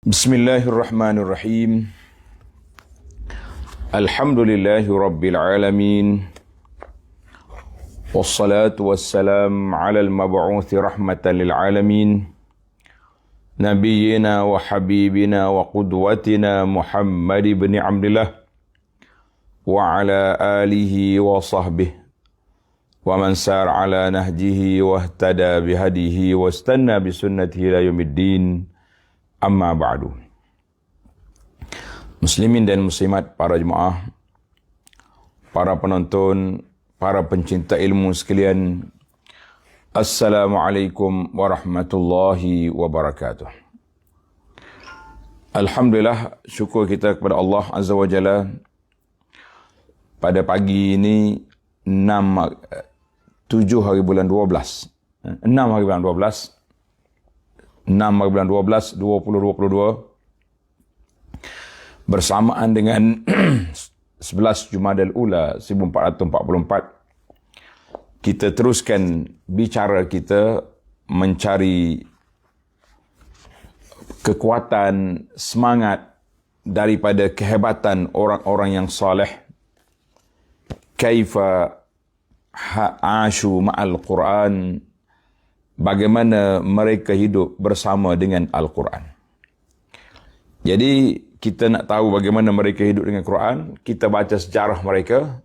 Bismillahirrahmanirrahim. Alhamdulillahi Rabbil Alamin. Wassalatu wassalam ala al-mab'uthi rahmatan lil alamin. Nabiyyina wa habibina wa qudwatina Muhammad ibn Abdullah wa ala alihi wa sahbihi wa man sar ala nahjihi wa ihtada bihadihi wa istanna bisunnatihi ila yaumiddin. Amma ba'du. Muslimin dan muslimat, para jemaah, para penonton, para pencinta ilmu sekalian, Assalamualaikum warahmatullahi wabarakatuh. Alhamdulillah, syukur kita kepada Allah Azza wa Jalla. Pada pagi ini 7 hari bulan 12. 6 hari bulan 12. 6 hari bulan 12, 2022 bersamaan dengan 11 Jumadal Ula 1444, kita teruskan bicara kita mencari kekuatan, semangat daripada kehebatan orang-orang yang saleh. Kaifa ashu ma'al Quran, bagaimana mereka hidup bersama dengan Al-Quran. Jadi kita nak tahu bagaimana mereka hidup dengan Quran, kita baca sejarah mereka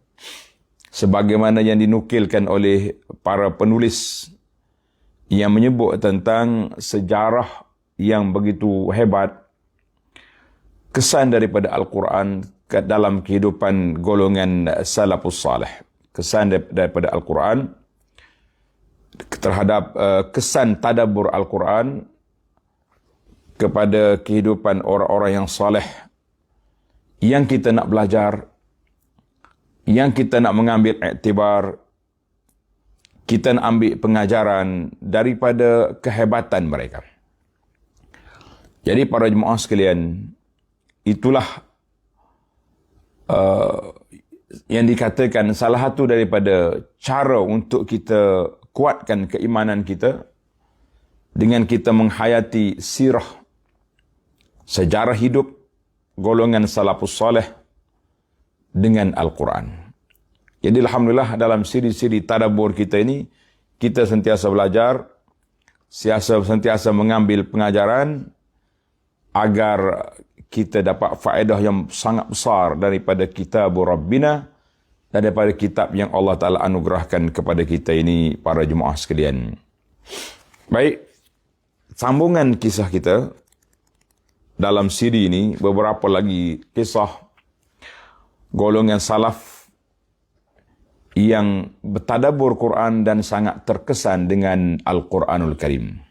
sebagaimana yang dinukilkan oleh para penulis yang menyebut tentang sejarah yang begitu hebat, kesan daripada Al-Quran dalam kehidupan golongan salafus salih, kesan daripada Al-Quran terhadap kesan tadabbur Al-Quran kepada kehidupan orang-orang yang saleh, yang kita nak belajar, yang kita nak mengambil iktibar, kita nak ambil pengajaran daripada kehebatan mereka. Jadi para jemaah sekalian, itulah yang dikatakan salah satu daripada cara untuk kita kuatkan keimanan kita dengan kita menghayati sirah, sejarah hidup golongan salafus salih dengan Al-Quran. Jadi alhamdulillah dalam siri-siri tadabbur kita ini, kita sentiasa belajar, sentiasa mengambil pengajaran agar kita dapat faedah yang sangat besar daripada kitab Rabbina dan daripada kitab yang Allah Ta'ala anugerahkan kepada kita ini, para jemaah sekalian. Baik, sambungan kisah kita dalam siri ini, beberapa lagi kisah golongan salaf yang bertadabbur Quran dan sangat terkesan dengan Al-Quranul Karim.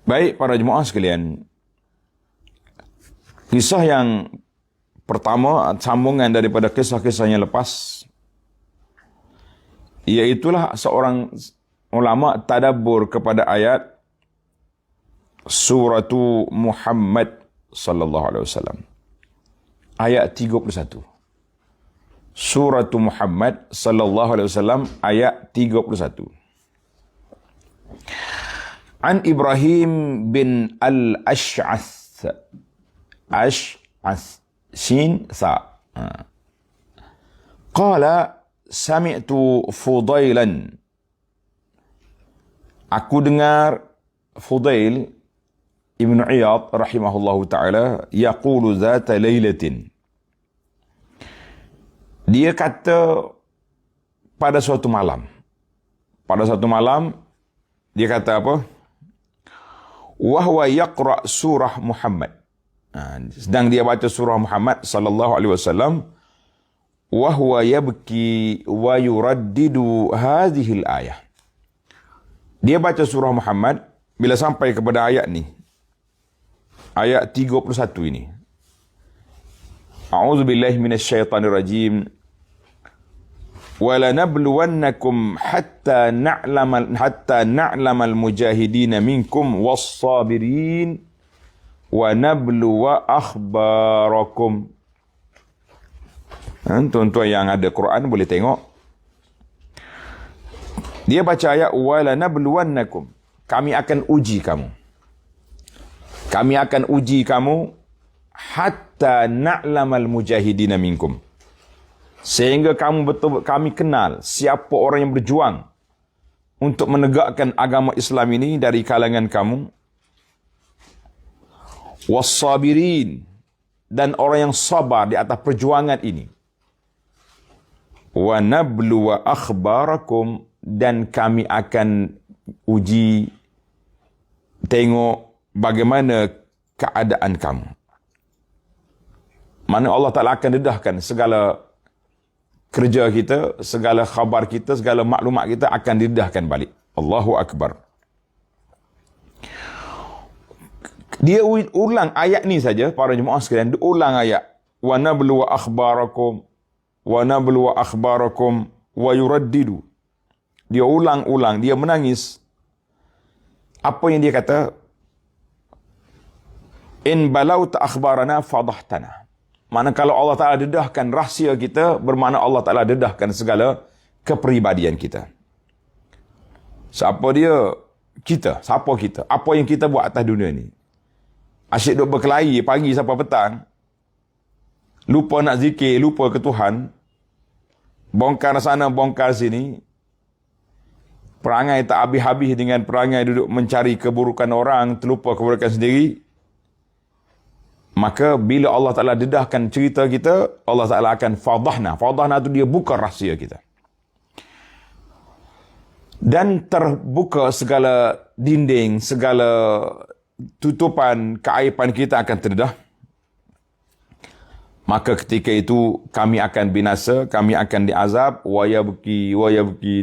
Baik, para jemaah sekalian, kisah yang pertama, sambungan daripada kisah-kisah yang lepas, iaitulah seorang ulama tadabbur kepada ayat suratu Muhammad sallallahu alaihi wasallam, ayat 31. Suratu Muhammad sallallahu alaihi wasallam, ayat 31. An Ibrahim bin al-Ash'ath, Shin Sa. Qala sami'tu Fudailan. Aku dengar Fudail Ibn Iyad rahimahullahu ta'ala yaqulu zata laylatin. Dia kata pada suatu malam. Pada suatu malam dia kata apa? Wa huwa yaqra surah Muhammad. Sedang dia baca surah Muhammad sallallahu alaihi wasallam, wa huwa yabki wa yuraddidu hadhihi al-ayah. Dia baca surah Muhammad bila sampai kepada ayat ni, ayat 31 ini. A'udzu billahi minasyaitonir rajim. Wa lanabluwannakum hatta na'lamal mujahidin minkum was-sabirin wa nabluwa akhbarakum. Tuan-tuan yang ada Quran boleh tengok. Dia baca ayat wa lanabluwannakum, kami akan uji kamu. Kami akan uji kamu hatta na'lamal mujahidina minkum. Sehingga kami kenal siapa orang yang berjuang untuk menegakkan agama Islam ini dari kalangan kamu. Wassabirin, dan orang yang sabar di atas perjuangan ini. Wa nabluwa akhbarakum, dan kami akan uji, tengok bagaimana keadaan kamu. Mana Allah Ta'ala akan dedahkan segala kerja kita, segala khabar kita, segala maklumat kita akan dedahkan balik. Allahu Akbar. Dia ulang ayat ni saja, para jemaah sekalian, dia ulang ayat. Wa nabluwa akhbarakum, wa nabluwa akhbarakum, wa yuraddidu. Dia ulang-ulang, dia menangis. Apa yang dia kata? In balauta akhbarana fadahtana. Mana kalau Allah Ta'ala dedahkan rahsia kita, bermakna Allah Ta'ala dedahkan segala kepribadian kita. Siapa dia? Kita. Siapa kita? Apa yang kita buat atas dunia ni? Asyik duk berkelahi pagi sampai petang. Lupa nak zikir, lupa ke Tuhan. Bongkar sana, bongkar sini. Perangai tak habis-habis dengan perangai duduk mencari keburukan orang, terlupa keburukan sendiri. Maka bila Allah Ta'ala dedahkan cerita kita, Allah Ta'ala akan fadahna. Fadahna tu dia buka rahsia kita. Dan terbuka segala dinding, segala tutupan keaiban kita akan terdedah. Maka ketika itu kami akan binasa, kami akan diazab, wa yabki,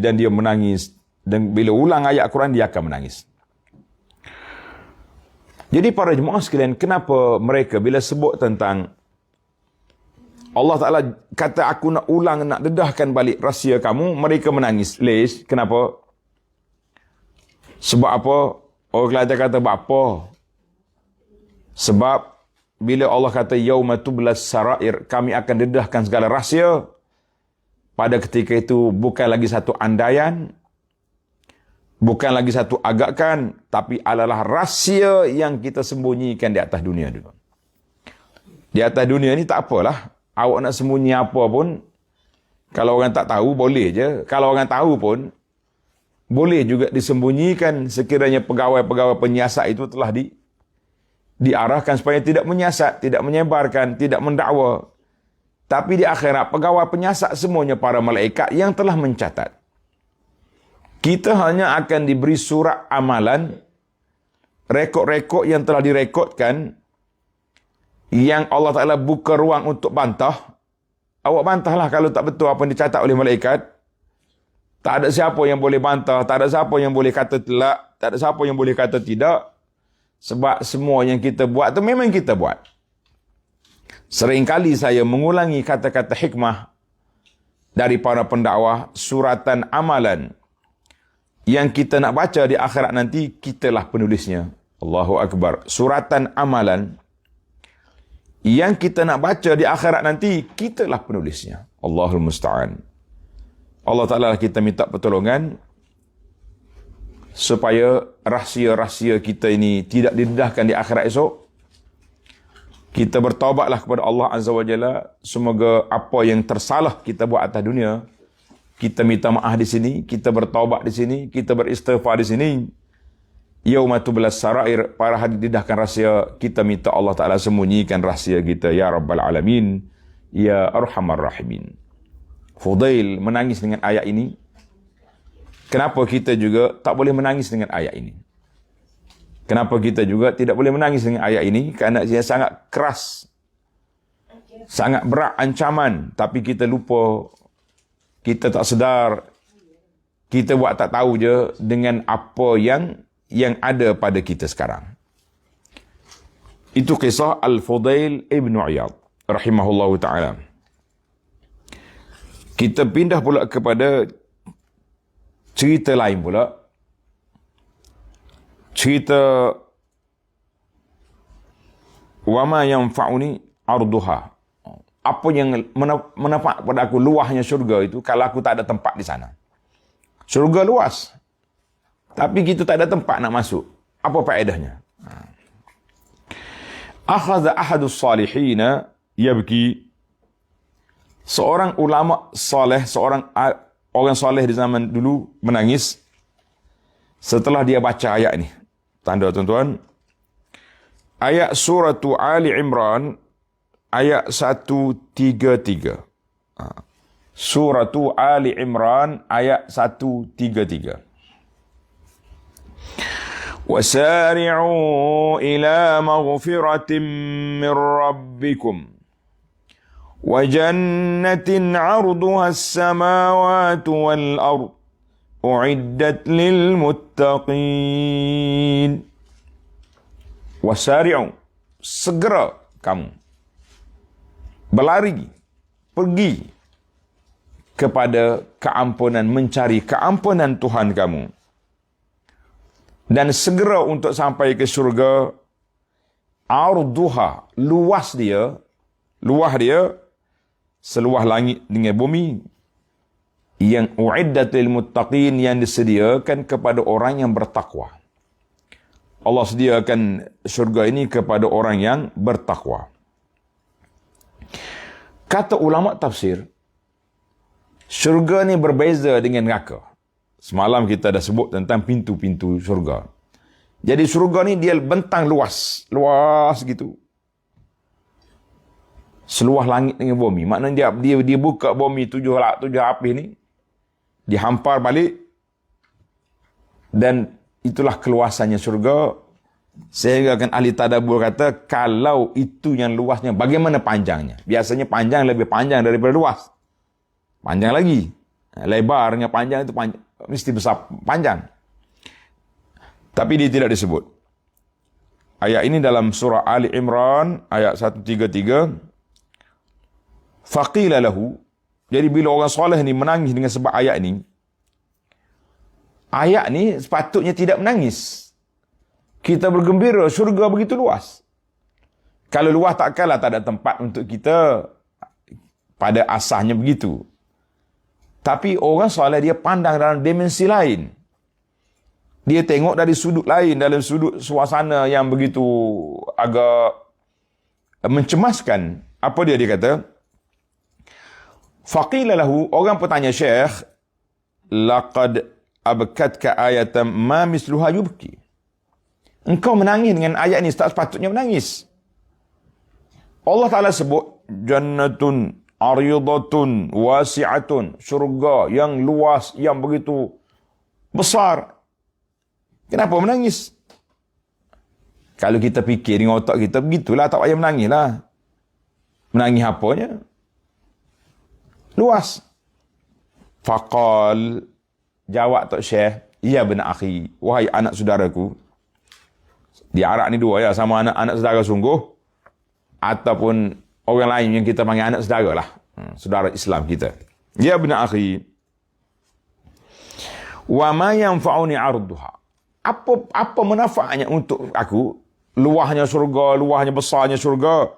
dan dia menangis. Dan bila ulang ayat Quran, dia akan menangis. Jadi para jemaah sekalian, kenapa mereka bila sebut tentang Allah Ta'ala kata aku nak ulang, nak dedahkan balik rahsia kamu, mereka menangis. Lesh, kenapa? Sebab apa? Orang Kelantan kata apa? Sebab bila Allah kata yauma tublas sarair, kami akan dedahkan segala rahsia, pada ketika itu bukan lagi satu andaian, bukan lagi satu agakan, tapi adalah rahsia yang kita sembunyikan di atas dunia dulu. Di atas dunia ni tak apalah. Awak nak sembunyi apa pun, kalau orang tak tahu, boleh je. Kalau orang tahu pun, boleh juga disembunyikan sekiranya pegawai-pegawai penyiasat itu telah diarahkan supaya tidak menyiasat, tidak menyebarkan, tidak mendakwa. Tapi di akhirat, pegawai penyiasat semuanya para malaikat yang telah mencatat. Kita hanya akan diberi surat amalan, rekod-rekod yang telah direkodkan, yang Allah Ta'ala buka ruang untuk bantah. Awak bantahlah kalau tak betul apa yang dicatat oleh malaikat. Tak ada siapa yang boleh bantah, tak ada siapa yang boleh kata telak, tak ada siapa yang boleh kata tidak. Sebab semua yang kita buat tu memang kita buat. Seringkali saya mengulangi kata-kata hikmah dari para pendakwah, suratan amalan yang kita nak baca di akhirat nanti, kitalah penulisnya. Allahu Akbar. Suratan amalan yang kita nak baca di akhirat nanti, kitalah penulisnya. Allahul Musta'an. Allah Ta'ala kita minta pertolongan supaya rahsia-rahsia kita ini tidak didedahkan di akhirat esok. Kita bertaubatlah kepada Allah Azza wa Jalla. Semoga apa yang tersalah kita buat atas dunia, kita minta maaf di sini, kita bertaubat di sini, kita beristighfar di sini. Yauma tublas sarair, para hari didahkan rahsia, kita minta Allah Ta'ala sembunyikan rahsia kita. Ya Rabbal Alamin, Ya Arhamar Rahimin. Fudail menangis dengan ayat ini. Kenapa kita juga tak boleh menangis dengan ayat ini? Kenapa kita juga tidak boleh menangis dengan ayat ini? Kerana ia sangat keras, sangat berat ancaman, tapi kita lupa, kita tak sedar, kita buat tak tahu je dengan apa yang ada pada kita sekarang. Itu kisah Al-Fudail Ibn Iyad rahimahullahu ta'ala. Kita pindah pula kepada cerita lain pula. Cerita wama yanfa'uni arduha. Apa yang menafak pada aku luahnya syurga itu kalau aku tak ada tempat di sana. Syurga luas, tapi kita tak ada tempat nak masuk. Apa faedahnya? Akhadha ahadus salihina yabki. Seorang ulama saleh, orang saleh di zaman dulu menangis setelah dia baca ayat ini. Tanda tuan-tuan. Ayat surah Ali Imran ayat 133. Surah Ali Imran ayat 133. وَسَارِعُوا إِلَى مَغْفِرَةٍ مِّن رَّبِّكُمْ وَجَنَّةٍ عَرْضُهَا السَّمَاوَاتُ وَالْأَرْضُ أُعِدَّتْ لِلْمُتَّقِينَ. وَسَارِعُوا, segera kamu berlari, pergi kepada keampunan, mencari keampunan Tuhan kamu. Dan segera untuk sampai ke syurga. Arduha, luas dia seluas langit dengan bumi, yang uiddat lil muttaqin, yang disediakan kepada orang yang bertakwa. Allah sediakan syurga ini kepada orang yang bertakwa. Kata ulama tafsir, syurga ni berbeza dengan neraka. Semalam kita dah sebut tentang pintu-pintu syurga. Jadi syurga ni dia bentang luas gitu. Seluas langit dengan bumi. Maknanya dia buka bumi tujuh lapis ni, dihampar balik, dan itulah keluasannya syurga. Sehingga kan ahli tadabbur kata, kalau itu yang luasnya, bagaimana panjangnya? Biasanya panjang lebih panjang daripada luas. Panjang lagi. Lebarnya panjang itu mesti besar, panjang. Tapi dia tidak disebut. Ayat ini dalam surah Ali Imran ayat 133. Faqila lahu. Jadi bila orang soleh ni menangis dengan sebab ayat ni sepatutnya tidak menangis. Kita bergembira, syurga begitu luas. Kalau luas takkanlah tak ada tempat untuk kita, pada asasnya begitu. Tapi orang soleh dia pandang dalam dimensi lain. Dia tengok dari sudut lain, dalam sudut suasana yang begitu agak mencemaskan. Apa dia kata? Faqila lahu, orang bertanya Syekh, laqad abkatka ayatan ma misluha yubki. Engkau menangis dengan ayat ini, tak sepatutnya menangis. Allah Ta'ala sebut jannatun aridatun wasi'atun, syurga yang luas, yang begitu besar. Kenapa menangis? Kalau kita fikir dengan otak kita, begitulah, tak payah menangis lah. Menangis apanya? Luas. Faqal, jawab Tok Syekh, ya benar akhi, wahai anak saudaraku. Di Arab ni dua ya, sama anak saudara sungguh, ataupun orang lain yang kita panggil anak saudara lah. Saudara Islam kita. Ya benar akhi. Wa ma yanfa'uni arduha. Apa manfaatnya untuk aku? Luahnya syurga, luahnya besarnya syurga.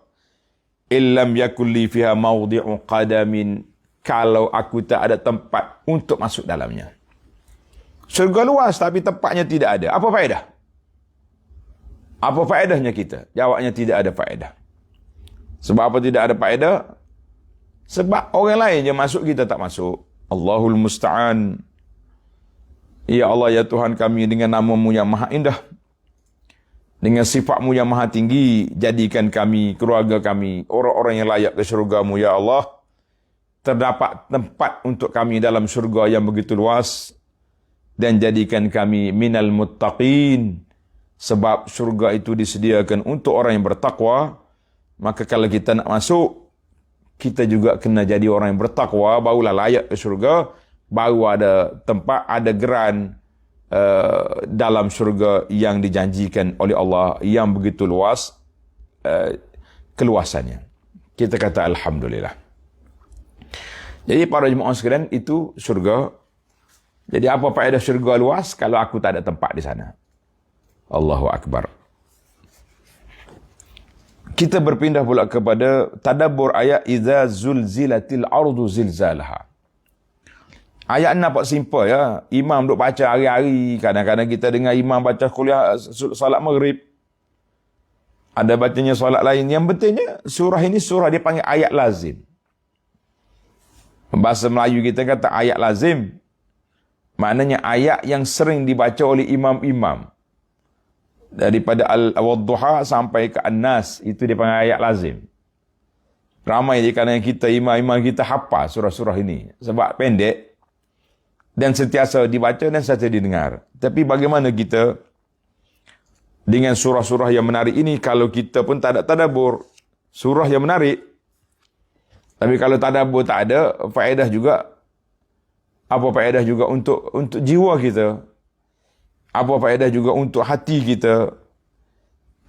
Illam yakul li fiha mawdi'u qadamin. Kalau aku tak ada tempat untuk masuk dalamnya. Syurga luas tapi tempatnya tidak ada. Apa faedah? Apa faedahnya kita? Jawabnya tidak ada faedah. Sebab apa tidak ada faedah? Sebab orang lain je masuk, kita tak masuk. Allahul Musta'an. Ya Allah, ya Tuhan kami, dengan nama-Mu yang maha indah, dengan sifat-Mu yang maha tinggi, jadikan kami, keluarga kami, orang-orang yang layak ke syurga-Mu, ya Allah. Terdapat tempat untuk kami dalam syurga yang begitu luas, dan jadikan kami minal muttaqin. Sebab syurga itu disediakan untuk orang yang bertakwa. Maka kalau kita nak masuk, kita juga kena jadi orang yang bertakwa, barulah layak ke syurga. Baru ada tempat, ada geran dalam syurga yang dijanjikan oleh Allah, yang begitu luas keluasannya. Kita kata Alhamdulillah. Jadi para jemaah sekalian, itu syurga. Jadi apa faedah syurga luas kalau aku tak ada tempat di sana? Allahu Akbar. Kita berpindah pula kepada tadabbur ayat iza zulzilatil ardu zilzalaha. Ayat nampak simple ya. Imam duk baca hari-hari. Kadang-kadang kita dengar imam baca kuliah salat maghrib. Ada bacanya solat lain. Yang pentingnya surah ini surah dia panggil ayat lazim. Bahasa Melayu kita kata ayat lazim. Maknanya ayat yang sering dibaca oleh imam-imam. Daripada Al-Wadduha sampai ke An-Nas. Itu dia panggil ayat lazim. Ramai di kalangan kita, imam-imam kita hafal surah-surah ini. Sebab pendek. Dan sentiasa dibaca dan sentiasa didengar. Tapi bagaimana kita dengan surah-surah yang menarik ini, kalau kita pun tak ada tadabbur, surah yang menarik. Tapi kalau tadabbur tak ada, faedah juga. Apa faedah juga untuk jiwa kita? Apa faedah juga untuk hati kita?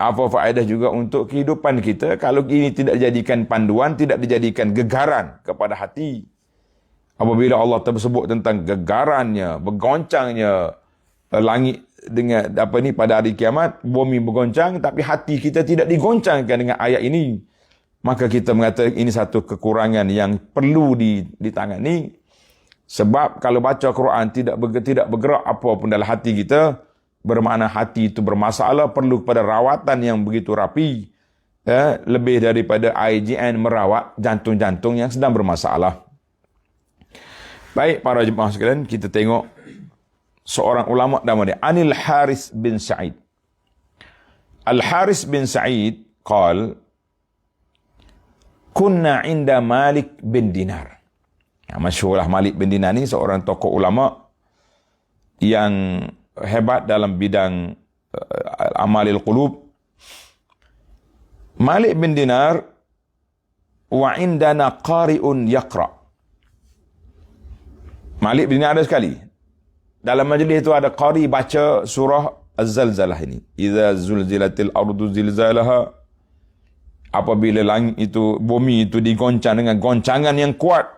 Apa faedah juga untuk kehidupan kita kalau ini tidak dijadikan panduan, tidak dijadikan gegaran kepada hati? Apabila Allah tersebut tentang gegarannya, bergoncangnya langit dengan pada hari kiamat, bumi bergoncang, tapi hati kita tidak digoncangkan dengan ayat ini, maka kita mengatakan ini satu kekurangan yang perlu ditangani. Sebab kalau baca Quran tidak bergerak apa pun dalam hati kita, bermakna hati itu bermasalah, perlu kepada rawatan yang begitu rapi, lebih daripada IGN merawat jantung-jantung yang sedang bermasalah. Baik para jemaah sekalian, kita tengok seorang ulama nama dia Anil Haris bin Sa'id. Al Haris bin Sa'id qal kunna inda Malik bin Dinar. Masyhurlah Malik bin Dinar ni seorang tokoh ulama yang hebat dalam bidang amalil qulub. Malik bin Dinar wa indana qari'un yaqra. Malik bin Dinar ada sekali. Dalam majlis itu ada qari baca surah Az-Zalzalah ini. Idza zulzilatil ardu zilzalaha. Apabila langit itu, bumi itu digoncang dengan goncangan yang kuat.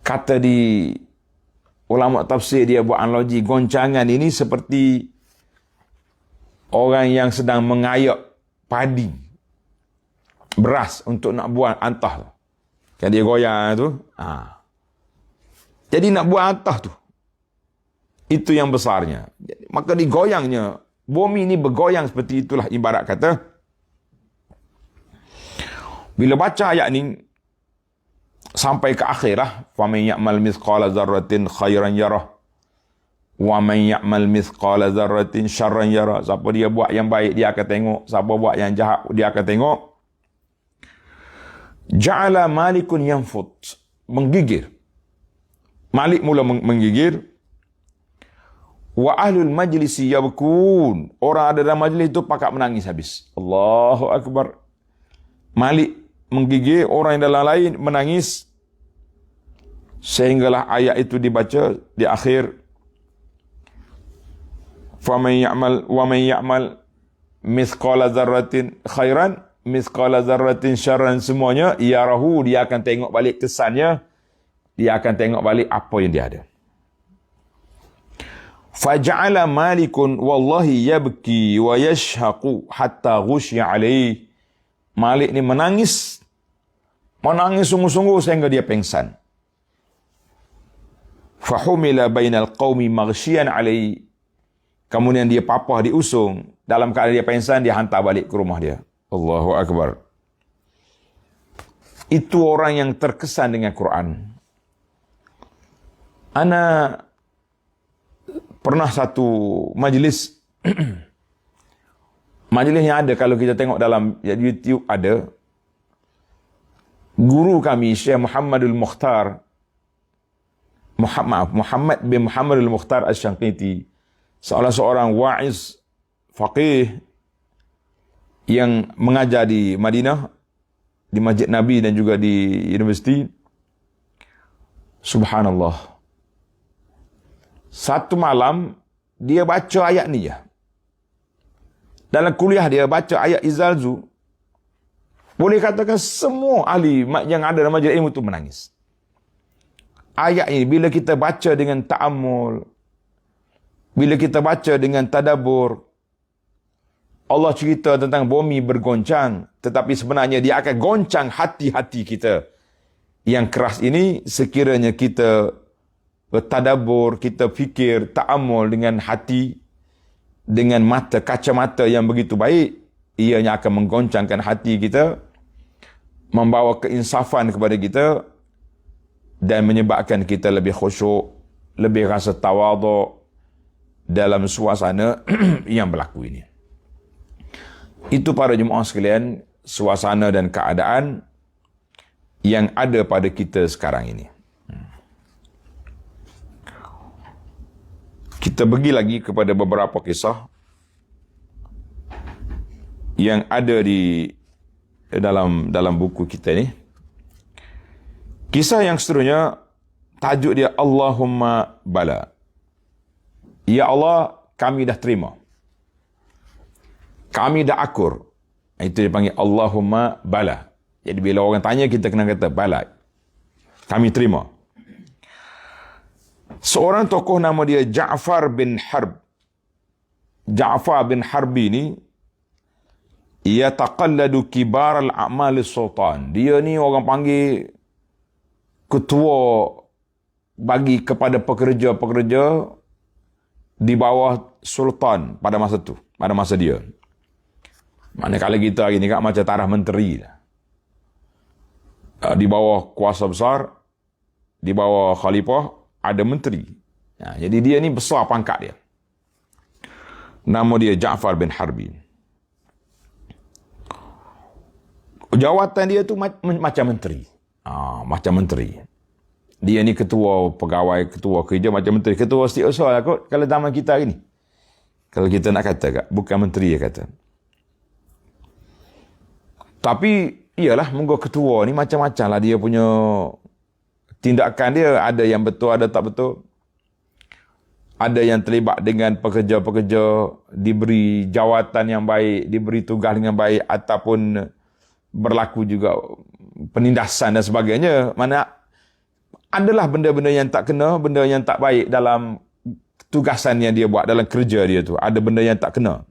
Kata di ulama tafsir, dia buat analogi goncangan ini seperti orang yang sedang mengayak padi, beras untuk nak buat antah. Kan dia goyang tu. Jadi nak buat antah tu, itu yang besarnya. Maka digoyangnya, bumi ini bergoyang seperti itulah ibarat kata. Bila baca ayat ni sampai ke akhir lah, faman ya'mal mithqala dzarratin khairan yarah wa man ya'mal mithqala dzarratin syarran yarah. Siapa dia buat yang baik dia akan tengok, siapa buat yang jahat dia akan tengok. Ja'ala malikun yanfut, menggigir. Malik mula menggigir. Wa ahlul majlisi yabkun, orang ada dalam majlis itu pakat menangis habis. Allahu Akbar. Malik menggigir, orang yang dalam lain menangis. Sehinggalah ayat itu dibaca di akhir. Faman ya'mal wa man ya'mal mithqala dzarratin khairan mithqala dzarratin syarran, semuanya yarahu, dia akan tengok balik kesannya, dia akan tengok balik apa yang dia ada. Faja'ala malikun wallahi yabki wa yashhaqu hatta ghusya alaihi. Malik ni menangis sungguh-sungguh sehingga dia pengsan. Fahumila bainal qaumi maghsyian alaihi. Kemudian dia papah diusung, dalam keadaan dia pengsan, dia hantar balik ke rumah dia. Allahu Akbar. Itu orang yang terkesan dengan Quran. Ana pernah satu majlis majlis yang ada, kalau kita tengok dalam YouTube ada, guru kami Syekh Muhammadul Mukhtar, Muhammad bin Muhammadul Mukhtar Asy-Syanqiti, seorang wa'iz faqih yang mengajar di Madinah, di Masjid Nabi dan juga di universiti. Subhanallah. Satu malam dia baca ayat ni ya. Dalam kuliah dia baca ayat Izalzu. Boleh katakan semua ahli yang ada dalam majlis ilmu itu menangis. Ayat ini bila kita baca dengan ta'ammul, bila kita baca dengan tadabbur, Allah cerita tentang bumi bergoncang, tetapi sebenarnya dia akan goncang hati-hati kita yang keras ini sekiranya kita bertadabbur, kita fikir, ta'ammul dengan hati dengan kacamata yang begitu baik, ianya akan menggoncangkan hati kita, membawa keinsafan kepada kita dan menyebabkan kita lebih khusyuk, lebih rasa tawaduk dalam suasana yang berlaku ini. Itu para jemaah sekalian, suasana dan keadaan yang ada pada kita sekarang ini. Kita pergi lagi kepada beberapa kisah yang ada di dalam buku kita ni. Kisah yang seterusnya, tajuk dia Allahumma bala. Ya Allah, kami dah terima. Kami dah akur. Itu dipanggil Allahumma bala. Jadi bila orang tanya, kita kena kata bala. Kami terima. Seorang tokoh nama dia Ja'far bin Harb. Ja'far bin Harbi ni, ia taqalladu kibar al-a'mal sultan. Dia ni orang panggil ketua bagi kepada pekerja-pekerja di bawah sultan pada masa tu, pada masa dia. Manakala kita hari ni kan macam taraf menteri lah. Di bawah kuasa besar, di bawah khalifah, ada menteri. Jadi dia ni besar pangkat dia. Nama dia Ja'far bin Harbi. Jawatan dia tu macam menteri. Macam menteri. Dia ni ketua pegawai, ketua kerja macam menteri. Ketua setiausaha lah kot kalau zaman kita hari ni. Kalau kita nak kata kat, bukan menteri dia kata. Tapi, iyalah, moga ketua ni macam-macam lah dia punya tindakan dia. Ada yang betul, ada tak betul. Ada yang terlibat dengan pekerja-pekerja, diberi jawatan yang baik, diberi tugas dengan baik, ataupun berlaku juga penindasan dan sebagainya. Mana adalah benda-benda yang tak kena, benda yang tak baik dalam tugasan yang dia buat, dalam kerja dia tu. Ada benda yang tak kena.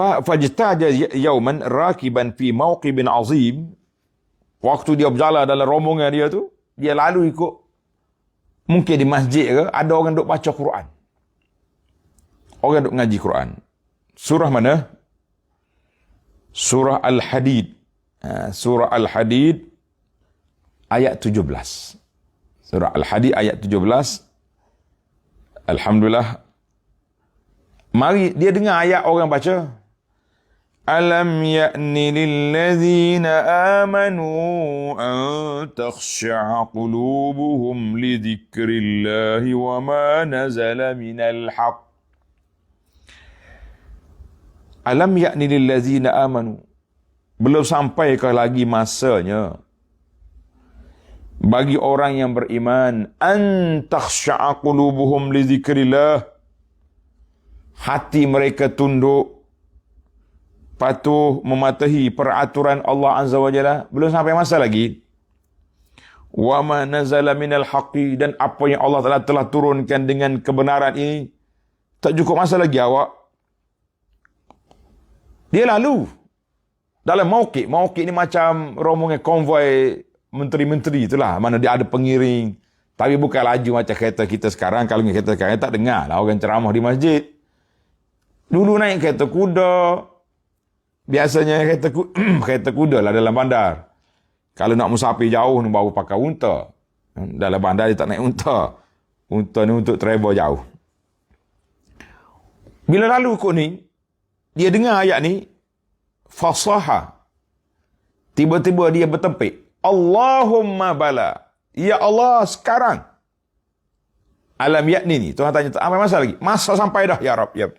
Fajtaja yauman rakiban fi mawqibin azim. Waktu dia berjalan dalam rombongan dia tu, dia lalu ikut, mungkin di masjid ke, ada orang duk baca Quran. Orang duk ngaji Quran. Surah mana? Surah Al-Hadid. Surah Al-Hadid ayat 17. Surah Al-Hadid ayat 17. Alhamdulillah. Mari dia dengar ayat orang baca. Alam ya'ni lillazina amanu an takhsha'a qulubuhum li dhikrillahi wa ma nazala minal haqq. Alam ya'ni lillazina amanu. Belum sampaikah lagi masanya bagi orang yang beriman an takhsha'a qulubuhum li dhikrillah, hati mereka tunduk, patuh, mematuhi peraturan Allah Azza wa Jalla. Belum sampai masa lagi. Wa ma nazala minal haqqi, dan apa yang Allah telah turunkan dengan kebenaran ini, tak cukup masa lagi awak. Dia lalu dalam mauqib. Mauqib ni macam rombongan konvoi menteri-menteri itulah, mana dia ada pengiring. Tapi bukan laju macam kereta kita sekarang. Kalau kereta sekarang tak dengar lah orang ceramah di masjid. Dulu naik kereta kuda. Biasanya kereta kuda lah dalam bandar. Kalau nak musafir jauh ni baru pakai unta. Dalam bandar dia tak naik unta. Unta ni untuk travel jauh. Bila lalu kot ni, dia dengar ayat ni, fasaha. Tiba-tiba dia bertempik. Allahumma bala. Ya Allah, sekarang. Alam yakni ni. Tuhan tanya, sampai masa lagi? Masa sampai dah, ya Rabb. Ya.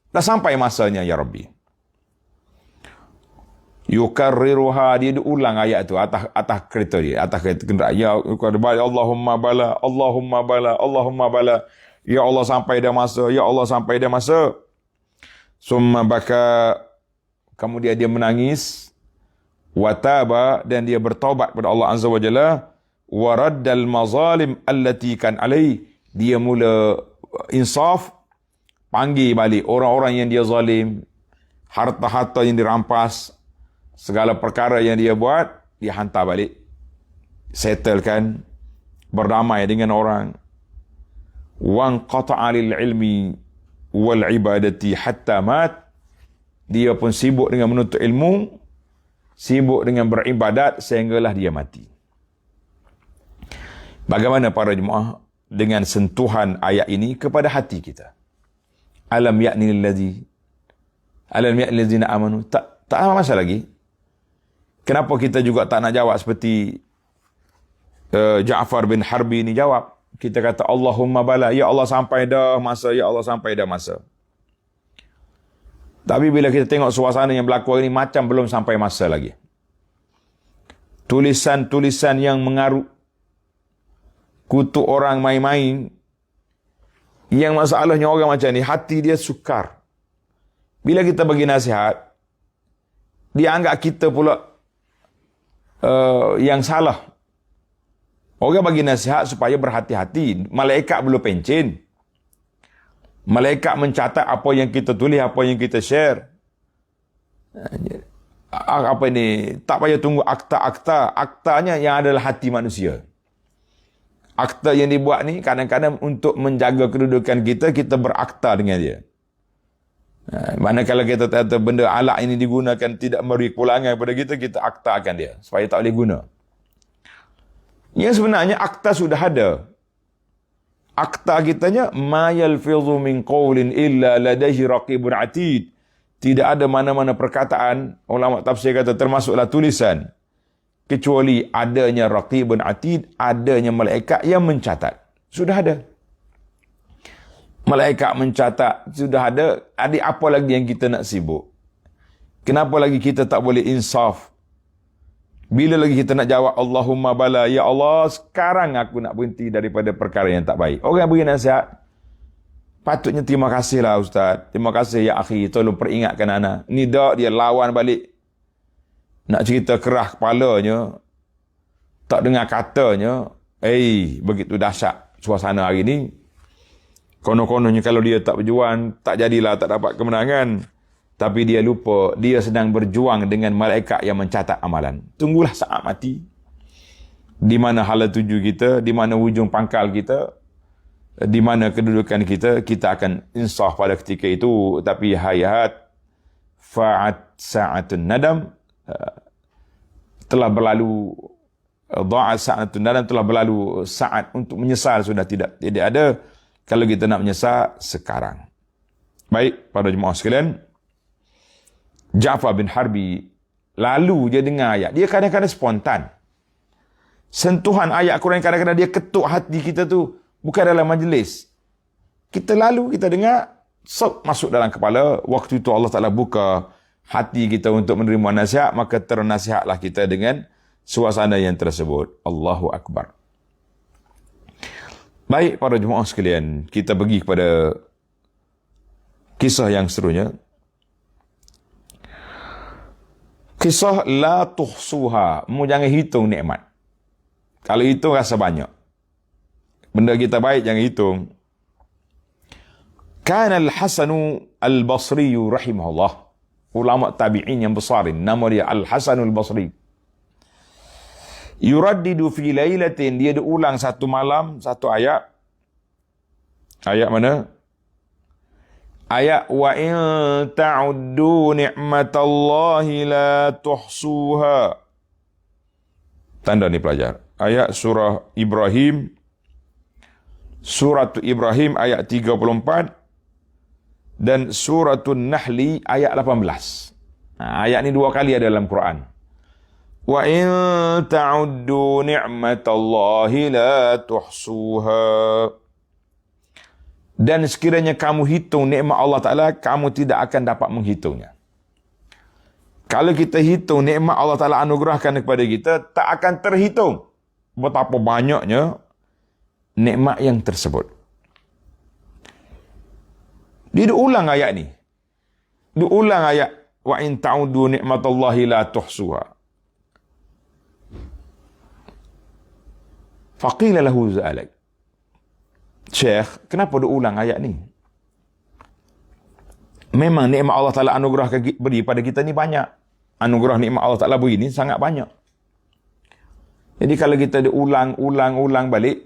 Dah sampai masanya, ya Rabbi. Yukarriruha, dia ulang ayat tu atas kereta dia, atas kereta kenderaan. Ya Allahumma bala, Allahumma bala, Allahumma bala. Ya Allah, sampai dah masa, ya Allah, sampai dah masa. Summa baka, kemudian dia menangis. Wataba, dan dia bertaubat kepada Allah Azza wa Jalla. Waraddal mazalim allati kan alai, dia mula insaf, panggil balik orang-orang yang dia zalim, harta-harta yang dirampas, segala perkara yang dia buat, dia hantar balik. Settlekan, berdamai dengan orang. wanqata'a lil ilmi wal ibadati hatta mat. Dia pun sibuk dengan menuntut ilmu, sibuk dengan beribadat sehinggalah dia mati. Bagaimana para jemaah dengan sentuhan ayat ini kepada hati kita? Alam ya'ni lilladzina amanu. Tak ada masa lagi. Kenapa kita juga tak nak jawab seperti Ja'far bin Harbi ni jawab? Kita kata Allahumma bala, ya Allah sampai dah masa, ya Allah sampai dah masa. Tapi bila kita tengok suasana yang berlaku ini, macam belum sampai masa lagi. Tulisan-tulisan yang mengarut, kutuk orang main-main. Yang masalahnya orang macam ni, hati dia sukar. Bila kita bagi nasihat, dia anggap kita pula yang salah. Orang bagi nasihat supaya berhati-hati. Malaikat belum pencin. Malaikat mencatat apa yang kita tulis, apa yang kita share. Apa ini? Tak payah tunggu akta-akta. Aktanya yang adalah hati manusia. Akta yang dibuat ni kadang-kadang untuk menjaga kedudukan kita, kita berakta dengan dia. Manakala kita kata benda alat ini digunakan tidak memberi kepulangan kepada kita, kita aktakan dia supaya tak boleh guna. Yang sebenarnya akta sudah ada. Akta kitanya ma yalfidhu min qawlin illa ladaihi raqibun atid. Tidak ada mana-mana perkataan, ulama tafsir kata termasuklah tulisan, kecuali adanya raqibun atid, adanya malaikat yang mencatat. Sudah ada. Malaikat mencatat, sudah ada. Adik apa lagi yang kita nak sibuk? Kenapa lagi kita tak boleh insaf? Bila lagi kita nak jawab Allahumma bala, ya Allah sekarang aku nak berhenti daripada perkara yang tak baik. Orang beri nasihat, patutnya terima kasihlah Ustaz. Terima kasih ya akhi, tolong peringatkan ana. Ni dak dia lawan balik. Nak cerita kerah kepalanya, tak dengar katanya. Begitu dahsyat suasana hari ni. Konon-kononnya kalau dia tak berjuang, tak jadilah, tak dapat kemenangan. Tapi dia lupa, dia sedang berjuang dengan malaikat yang mencatat amalan. Tunggulah saat mati. Di mana hala tuju kita, di mana ujung pangkal kita, di mana kedudukan kita, kita akan insaf pada ketika itu. Tapi hayat, fa'at sa'atun nadam, telah berlalu, dha'at sa'atun nadam, telah berlalu saat untuk menyesal sudah tidak ada. Kalau kita nak menyesal sekarang. Baik, para jemaah sekalian, Ja'far bin Harbi lalu dia dengar ayat. Dia kadang-kadang spontan. Sentuhan ayat Quran kadang-kadang dia ketuk hati kita tu. Bukan dalam majlis. Kita lalu, kita dengar, masuk dalam kepala. Waktu itu Allah Ta'ala buka hati kita untuk menerima nasihat. Maka ternasihatlah kita dengan suasana yang tersebut. Allahu Akbar. Baik para jemaah sekalian. Kita pergi kepada kisah yang seterusnya. Kisah la tuhsuha. Jangan hitung nikmat. Kalau hitung rasa banyak. Benda kita baik jangan hitung. Kana Al-Hasanu Al-Basri rahimahullah. Ulama tabi'in yang besar ini. Nama dia Al-Hasanu Al-Basri. Yuraddidu fi lailatin. Dia diulang satu malam, satu ayat. Ayat mana? Ayat wa in ta'uddu ni'matallahi la tuhsuha. Tanda ni pelajar. Ayat surah Ibrahim. Surah Ibrahim ayat 34 dan suratul Nahli ayat 18. Ayat ni dua kali ada dalam Quran. Wa in ta'uddu ni'matallahi la tuhsuha. Dan sekiranya kamu hitung nikmat Allah Ta'ala, kamu tidak akan dapat menghitungnya. Kalau kita hitung nikmat Allah Ta'ala anugerahkan kepada kita, tak akan terhitung betapa banyaknya nikmat yang tersebut. Dia diulang ayat ni. Diulang ayat wa in ta'uddu ni'matallahi la tuhsuha. Faqila lahu za'alak. Syekh, kenapa diulang ayat ni? Memang nikmat Allah Ta'ala beri pada kita ni banyak. Anugerah nikmat Allah Ta'ala beri ni sangat banyak. Jadi kalau kita diulang balik,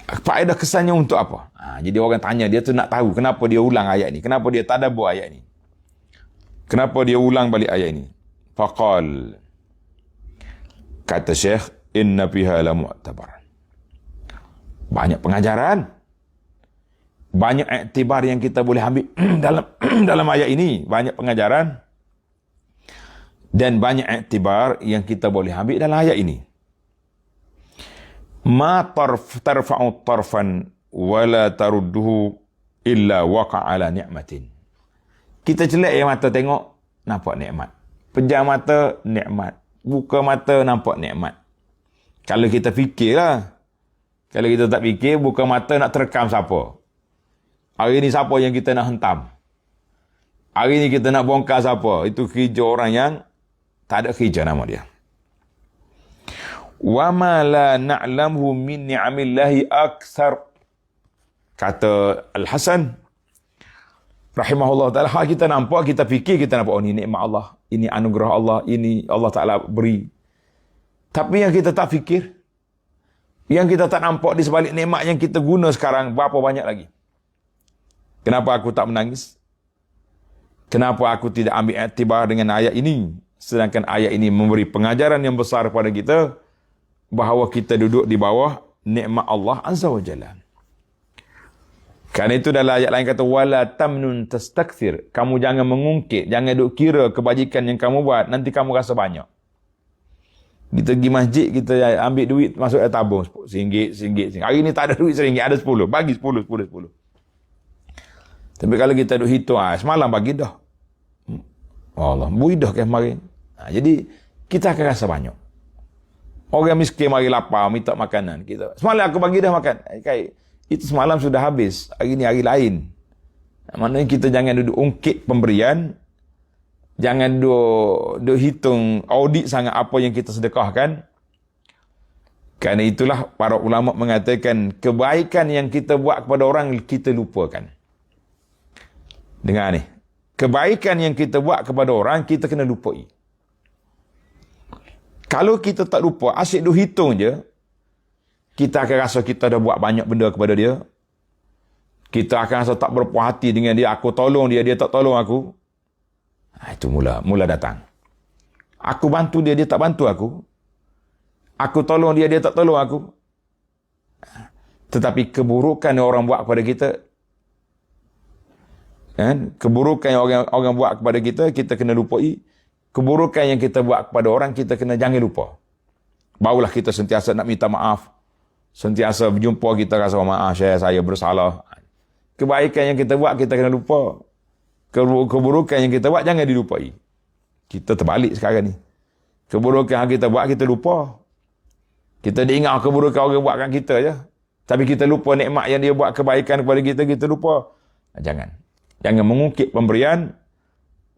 Faedah kesannya untuk apa? Jadi orang tanya, dia tu nak tahu kenapa dia ulang ayat ni, kenapa dia tadabbur ayat ni, kenapa dia ulang balik ayat ni. Faqal, kata Syekh, inna fiha la mu'tabar. Banyak pengajaran, banyak iktibar yang kita boleh ambil dalam ayat ini, banyak pengajaran dan banyak iktibar yang kita boleh ambil dalam ayat ini. Ma tarfa'u tarfan wala tarudduhu illa waqa' ala ni'matin. Kita celak yang mata tengok, nampak nikmat. Pejam mata, nikmat. Buka mata, nampak nikmat. Kalau kita fikirlah. Kalau kita tak fikir, buka mata nak terekam siapa. Hari ni siapa yang kita nak hentam. Hari ni kita nak bongkar siapa. Itu kerja orang yang tak ada kerja nama dia. Wa ma la na'lamhu min ni'amillahi akthar. Kata Al-Hasan rahimahullah ta'ala, kita nampak, kita fikir, kita nampak, oh ini nikmat Allah, ini anugerah Allah, ini Allah Ta'ala beri. Tapi yang kita tak fikir, yang kita tak nampak di sebalik nikmat yang kita guna sekarang, berapa banyak lagi. Kenapa aku tak menangis? Kenapa aku tidak ambil iktibar dengan ayat ini? Sedangkan ayat ini memberi pengajaran yang besar kepada kita, bahawa kita duduk di bawah nikmat Allah Azza wa Jalla. Kerana itu dalam ayat lain kata, wala tamnun tastakthir. Kamu jangan mengungkit, jangan duk kira kebajikan yang kamu buat, nanti kamu rasa banyak. Kita pergi masjid, kita ambil duit, masuk dalam tabung, RM1. Hari ni tak ada duit RM1, ada 10. Bagi 10. Tapi kalau kita duk hitung, semalam bagi dah. Allah, bui dah ke kemarin. Jadi, kita akan rasa banyak. Orang miskin mari lapar, minta makanan. Kita, semalam aku bagi dah makan. Itu semalam sudah habis. Hari ni hari lain. Maknanya kita jangan duduk ungkit pemberian. Jangan duduk hitung audit sangat apa yang kita sedekahkan. Kerana itulah para ulama mengatakan kebaikan yang kita buat kepada orang, kita lupakan. Dengar ni. Kebaikan yang kita buat kepada orang, kita kena lupai. Kalau kita tak lupa, asyik duk hitung je, kita akan rasa kita dah buat banyak benda kepada dia. Kita akan rasa tak berpuas hati dengan dia. Aku tolong dia, dia tak tolong aku. Itu mula datang. Aku bantu dia, dia tak bantu aku. Aku tolong dia, dia tak tolong aku. Tetapi keburukan yang orang buat kepada kita, keburukan yang orang buat kepada kita, kita kena lupai. Keburukan yang kita buat kepada orang, kita kena jangan lupa. Barulah kita sentiasa nak minta maaf. Sentiasa berjumpa, kita rasa maaf, saya bersalah. Kebaikan yang kita buat, kita kena lupa. Keburukan yang kita buat, jangan dilupai. Kita terbalik sekarang ni. Keburukan yang kita buat, kita lupa. Kita diingat keburukan orang buat kat kita je. Tapi kita lupa nikmat yang dia buat kebaikan kepada kita, kita lupa. Jangan. Jangan mengungkit pemberian.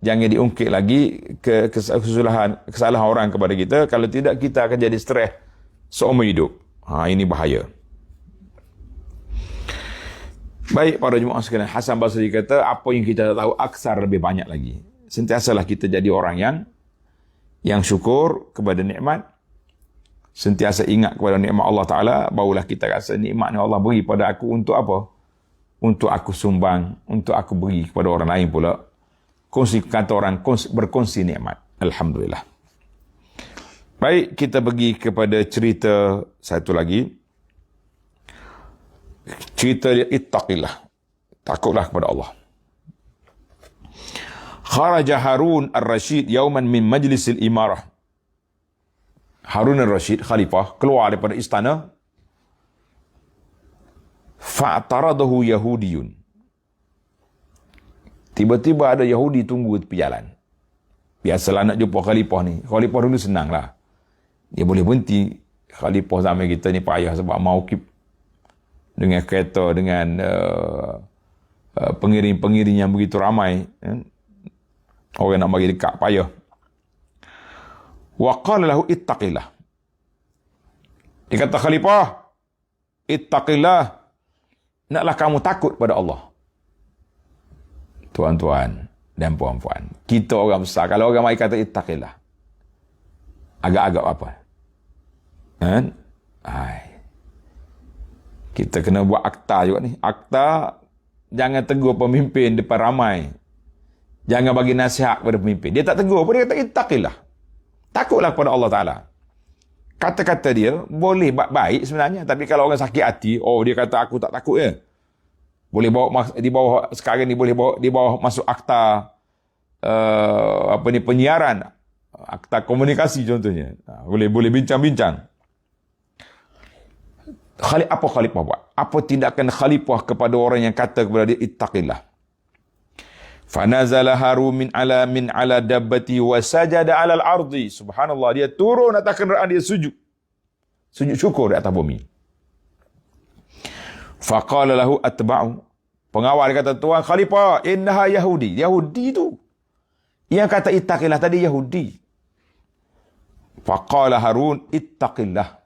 Jangan diungkit lagi kesalahan orang kepada kita. Kalau tidak, kita akan jadi stres seumur hidup. Ini bahaya. Baik para jemaah sekalian, Hasan Basri kata, apa yang kita tahu aksar lebih banyak lagi. Sentiasalah kita jadi orang yang syukur kepada nikmat. Sentiasa ingat kepada nikmat Allah Ta'ala. Barulah kita rasa nikmat yang Allah beri pada aku untuk apa? Untuk aku sumbang, untuk aku beri kepada orang lain pula. Kata orang, berkongsi nikmat. Alhamdulillah. Baik, kita pergi kepada cerita satu lagi. Cerita dia, ittaqillah. Takutlah kepada Allah. Kharaja Harun al-Rashid yauman min majlisil imarah. Harun al-Rashid, khalifah, keluar daripada istana. Fa'taradahu Yahudiyun. Tiba-tiba ada Yahudi tunggu tepi jalan. Biasalah nak jumpa khalifah ni. Khalifah dulu senanglah. Dia boleh berhenti. Khalifah zaman kita ni payah sebab mauqif dengan kereta, dengan pengiring-pengiring yang begitu ramai. Orang nak bagi dekat, payah. Wa qala lahu ittaqillah. Dia kata, khalifah, ittaqillah. Naklah kamu takut pada Allah. Tuan-tuan dan puan-puan, kita orang besar, kalau orang mai kata ittaqillah, agak-agak apa? Kita kena buat akta juga ni. Akta, jangan tegur pemimpin depan ramai. Jangan bagi nasihat kepada pemimpin. Dia tak tegur pun, dia kata, ittaqillah. Takutlah kepada Allah Ta'ala. Kata-kata dia boleh baik sebenarnya. Tapi kalau orang sakit hati, dia kata aku tak takut ya. Boleh bawa di bawah, sekarang ni boleh bawa di bawah masuk akta penyiaran. Akta komunikasi contohnya. Boleh bincang-bincang. Apa khalifah buat? Apa tindakan khalifah kepada orang yang kata kepada dia ittaqillah? Fanazala Harun min ala dabbati wa sajada ala al-ardi. Subhanallah, dia turun atas kenderaan dia sujud. Sujud syukur di atas bumi. Faqala lahu atba'u. Pengawal dia kata, tuan khalifah, innaha Yahudi. Yahudi tu yang kata ittaqillah tadi Yahudi. Faqala Harun ittaqillah.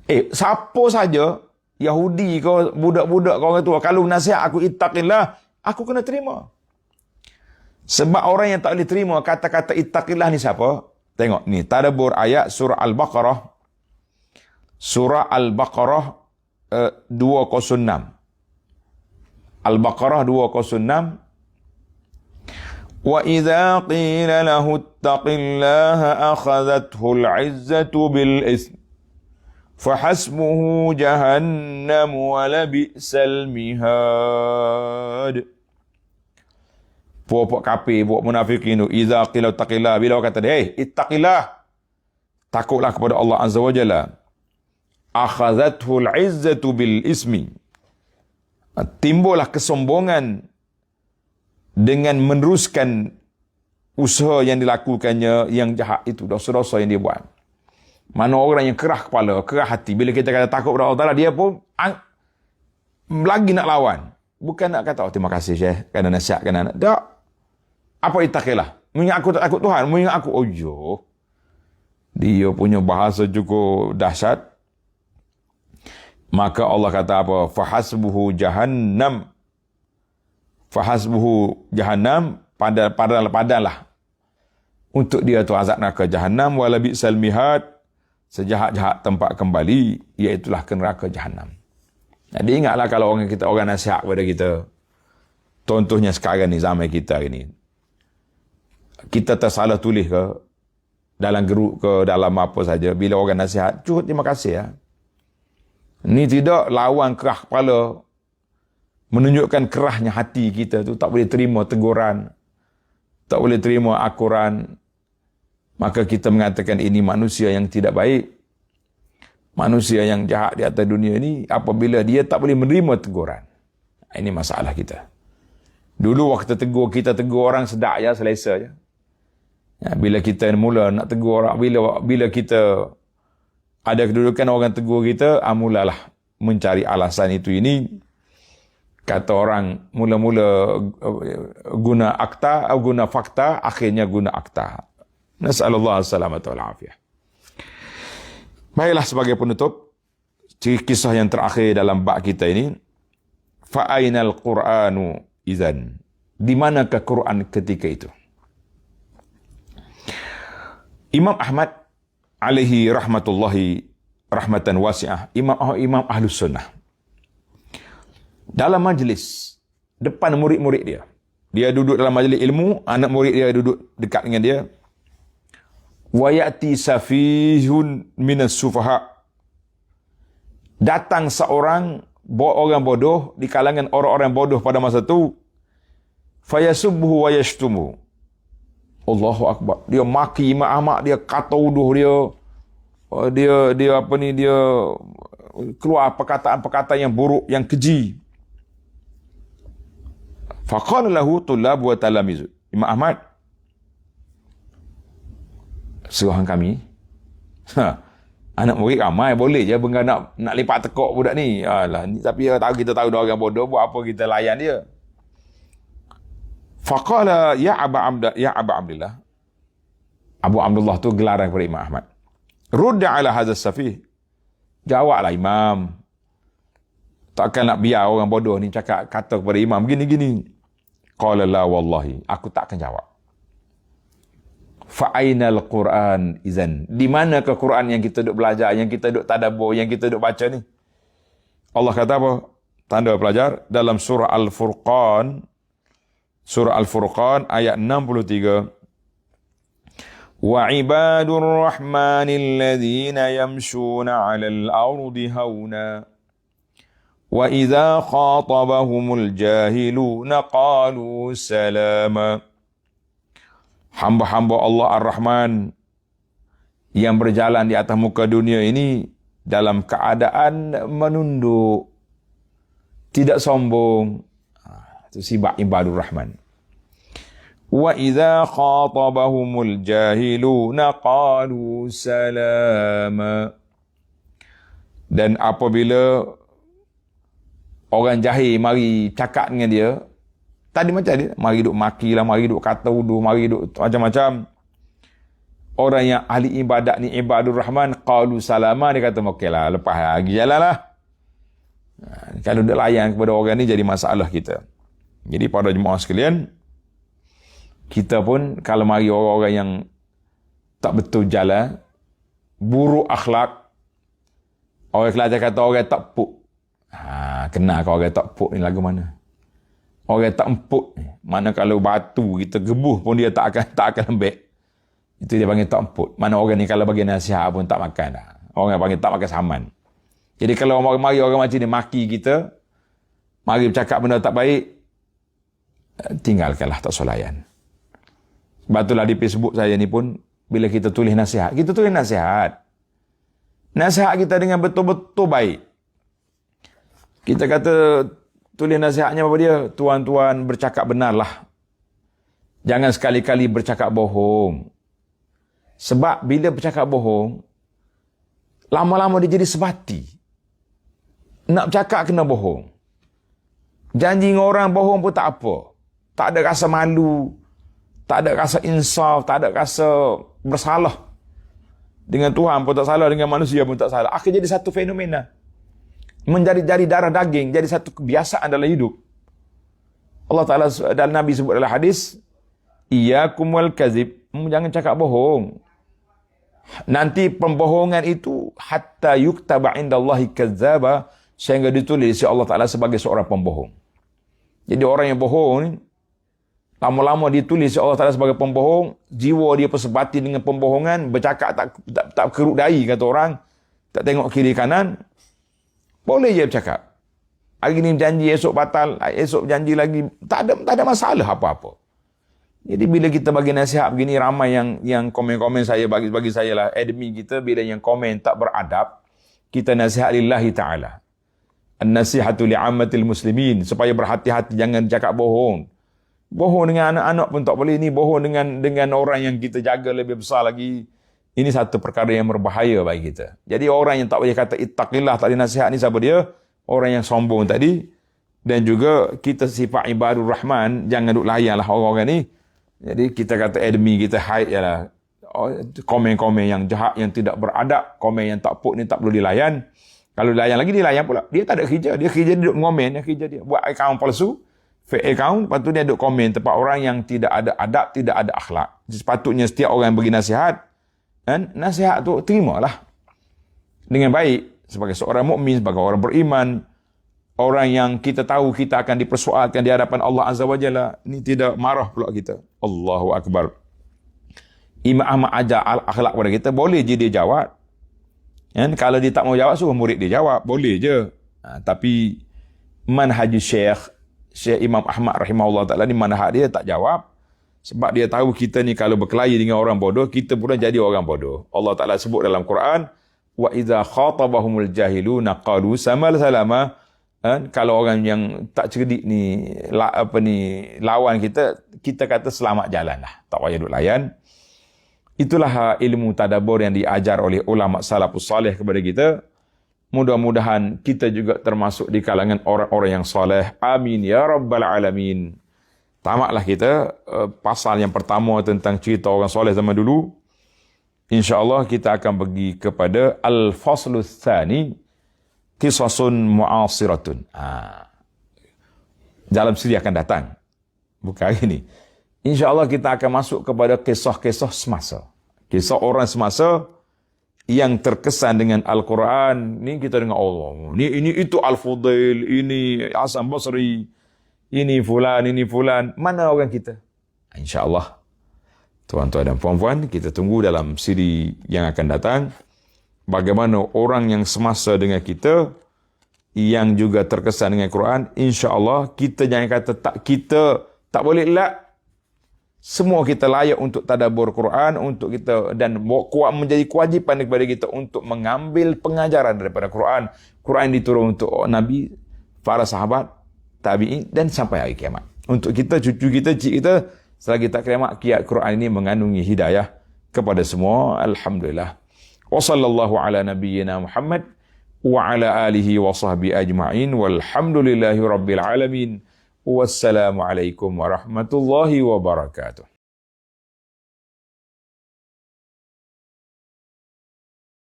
Siapa saja, Yahudi ke, budak-budak ke orang tua, kalau nasihat aku ittaqillah, aku kena terima. Sebab orang yang tak boleh terima kata-kata ittaqillah ni siapa? Tengok ni, tadabbur ayat surah Al-Baqarah. Surah Al-Baqarah 206. Al-Baqarah 206. Wa idza qila lahu ittaqillaha akhadhathu al-'izzatu bil ism. Fahasbuhu jahannam wa labisal mihad. Puak kafir, puak munafikin tu, iza qila taqillah, bila orang kata dia, ittaqillah, takutlah kepada Allah Azza wa Jalla. Akhadhathu al-izzatu bil ismi. Timbullah kesombongan dengan meneruskan usaha yang dilakukannya yang jahat itu, dosa-dosa yang dia buat. Mana orang yang kerah kepala, kerah hati. Bila kita kata takut kepada Allah Ta'ala, dia pun lagi nak lawan. Bukan nak kata, terima kasih Syekh, kerana nasihat, kerana nak. Tak. Apa ittaqillah? Mengingat aku tak takut Tuhan, mengingat aku. Dia punya bahasa cukup dahsyat. Maka Allah kata apa? Fahasbuhu jahannam. Fahasbuhu jahannam, padanlah. Untuk dia tu azab neraka jahannam, wala bi'sal mihad. Sejahat-jahat tempat kembali, iaitulah ke neraka jahannam. Jadi ingatlah kalau orang nasihat kepada kita, contohnya sekarang ni, zaman kita ini, kita tersalah tulis ke, dalam geruk ke, dalam apa saja, bila orang nasihat, cukup terima kasih ya. Ini tidak lawan kerah kepala, menunjukkan kerahnya hati kita tu, tak boleh terima teguran, tak boleh terima akuran. Maka kita mengatakan ini manusia yang tidak baik. Manusia yang jahat di atas dunia ini apabila dia tak boleh menerima teguran. Ini masalah kita. Dulu waktu kita tegur orang sedap je, selesa je. Bila kita mula nak tegur orang, bila kita ada kedudukan orang tegur kita, mulalah mencari alasan itu ini. Kata orang mula-mula guna fakta, akhirnya guna akta. Nas'alullah as-salamata wal afiyah. Baiklah, sebagai penutup, kisah yang terakhir dalam bab kita ini. Fa'ainal Qur'anu izan. Di manakah Quran ketika itu? Imam Ahmad alaihi rahmatullahi rahmatan wasi'ah. Imam Ahlus Sunnah. Dalam majlis, depan murid-murid dia. Dia duduk dalam majlis ilmu, anak murid dia duduk dekat dengan dia. Wa ya'ti safihun minas sufaha. Datang seorang orang bodoh di kalangan orang-orang bodoh pada masa itu. Fayasubbuhu wa yashtumu. Allahu akbar. Dia maki Imam Ahmad, dia kata uduh dia keluar perkataan-perkataan yang buruk, yang keji. Faqala lahu tullab wa talamizu. Imam Ahmad, suruhan kami, anak murid ramai, boleh je bengah nak lipat tekok budak ni. Tapi kita tahu dia orang bodoh, buat apa kita layan dia. Faqala ya Aba Abdullah. Abu Abdullah tu gelaran kepada Imam Ahmad. Rudda ala hadzal safih. Jawablah Imam. Takkan nak biar orang bodoh ni cakap kata kepada Imam gini-gini. Qala la wallahi, aku tak akan jawab. Fa'ainal Quran izan. Di mana ke Quran yang kita duk belajar, yang kita duk tadabbur, yang kita duk baca ni? Allah kata apa? Tanda pelajar dalam surah Al-Furqan, ayat 63. Wa ibadur rahmanil ladzina yamshuna 'alal ardi hauna wa idza khatabahumul jahiluna qalu salama. Hamba-hamba Allah Ar-Rahman yang berjalan di atas muka dunia ini dalam keadaan menunduk, tidak sombong. Itu sifat ibadur Rahman. Wa idza khatabahumul jahiluna qalu salama. Dan apabila orang jahil mari cakap dengan dia, tadi macam dia, mari duk maki lah, mari duk kata uduh, mari duk macam-macam. Orang yang ahli ibadat ni ibadur Rahman, qalu salama, dia kata okeylah, lepas lagi jalanlah. Kalau dia layan kepada orang ni jadi masalah kita. Jadi para jemaah sekalian, kita pun kalau mari orang-orang yang tak betul jalan, buruk akhlak, orang Kelantan kata orang tak puk. Kenal kau orang tak puk ni lagu mana? Orang tak empuk ni. Mana kalau batu kita gebuh pun dia tak akan lembek. Itu dia panggil tak empuk. Mana orang ni kalau bagi nasihat pun tak makan dah. Orang panggil tak makan saman. Jadi kalau mari orang macam ni maki kita, mari bercakap benda tak baik, tinggalkanlah, tak solayan. Sebab itulah di Facebook saya ni pun, bila kita tulis nasihat, kita tulis nasihat. Nasihat kita dengan betul-betul baik. Kita kata, tulis nasihatnya apa dia? Tuan-tuan bercakap benarlah. Jangan sekali-kali bercakap bohong. Sebab bila bercakap bohong, lama-lama dia jadi sebati. Nak bercakap kena bohong. Janji dengan orang bohong pun tak apa. Tak ada rasa malu. Tak ada rasa insaf, tak ada rasa bersalah. Dengan Tuhan pun tak salah, dengan manusia pun tak salah. Akhirnya jadi satu fenomena. Menjadi darah daging, jadi satu kebiasaan dalam hidup. Allah Ta'ala dan Nabi sebut dalam hadis, Iyyakum wal kazib, jangan cakap bohong. Nanti pembohongan itu hatta yuktaba indallahi kazzaba, sehingga ditulis oleh Allah Ta'ala sebagai seorang pembohong. Jadi orang yang bohong ni, lama-lama ditulis Allah Ta'ala sebagai pembohong, jiwa dia persebati dengan pembohongan, bercakap tak keruk dahi kata orang, tak tengok kiri kanan, boleh je bercakap. Hari ni janji, esok batal, esok janji lagi, tak ada masalah apa-apa. Jadi bila kita bagi nasihat begini, ramai yang komen-komen saya, bagi saya lah, admin kita, bila yang komen tak beradab, kita nasihat lillahi ta'ala. An-nasihatu li'ammatil muslimin, supaya berhati-hati, jangan cakap bohong. Bohong dengan anak-anak pun tak boleh. Ini bohong dengan orang yang kita jaga lebih besar lagi. Ini satu perkara yang berbahaya bagi kita. Jadi orang yang tak boleh kata ittaqillah, tak boleh nasihat ni siapa dia? Orang yang sombong tadi. Dan juga kita sifat ibadur Rahman, jangan duk layanlah orang-orang ni. Jadi kita kata admin kita hide ialah komen-komen yang jahat, yang tidak beradab, komen yang tak put ni tak perlu dilayan. Kalau dilayan lagi, dilayan pula. Dia tak ada kerja. Dia kerja dia duk ngomen, dia kerja dia. Buat account palsu, fake account, lepas tu dia duk komen tempat orang yang tidak ada adab, tidak ada akhlak. Sepatutnya setiap orang yang bagi nasihat, dan nasihat tu terimalah dengan baik sebagai seorang mukmin, sebagai orang beriman, orang yang kita tahu kita akan dipersoalkan di hadapan Allah Azza wa Jalla. Ini tidak marah pula kita. Allahu Akbar. Imam Ahmad ajar akhlak kepada kita, boleh je dia jawab. Kan? Kalau dia tak mau jawab, suruh murid dia jawab, boleh je. Tapi manhaj Syekh Imam Ahmad rahimahullah ta'ala ni, manhaj dia tak jawab. Sebab dia tahu kita ni kalau berkelahi dengan orang bodoh, kita pun jadi orang bodoh. Allah Ta'ala sebut dalam Quran, wa idza khatabahumul jahiluna qalu salama. Kalau orang yang tak cerdik ni, lawan kita kata selamat jalan lah, tak payah duk layan. Itulah ilmu tadabbur yang diajar oleh ulama salafus salih kepada kita. Mudah-mudahan kita juga termasuk di kalangan orang-orang yang soleh. Amin ya rabbal alamin. Tamatlah kita pasal yang pertama tentang cerita orang soleh zaman dulu. InsyaAllah kita akan pergi kepada al-faslus tsani, qisasun mu'asiratun. Dalam siri akan datang. Bukan hari ini. InsyaAllah kita akan masuk kepada kisah-kisah semasa. Kisah orang semasa yang terkesan dengan Al-Quran, ni kita dengar Allah. Ini itu Al-Fudail, ini Hasan Basri, ini fulan. Mana orang kita? InsyaAllah, tuan-tuan dan puan-puan, kita tunggu dalam siri yang akan datang. Bagaimana orang yang semasa dengan kita, yang juga terkesan dengan Quran, insya-Allah kita jangan kata kita tak boleh elak. Semua kita layak untuk tadabbur Quran, untuk kita, dan kuat menjadi kewajipan kepada kita untuk mengambil pengajaran daripada Quran. Quran diturun untuk Nabi, para sahabat, tabi'in dan sampai hari kiamat. Untuk kita, cucu kita, cik kita, selagi tak kiamat, Quran ini mengandungi hidayah kepada semua. Alhamdulillah. Wa sallallahu ala nabiyyina Muhammad wa ala alihi wa sahbihi ajma'in walhamdulillahi rabbil alamin. Wassalamualaikum warahmatullahi wabarakatuh.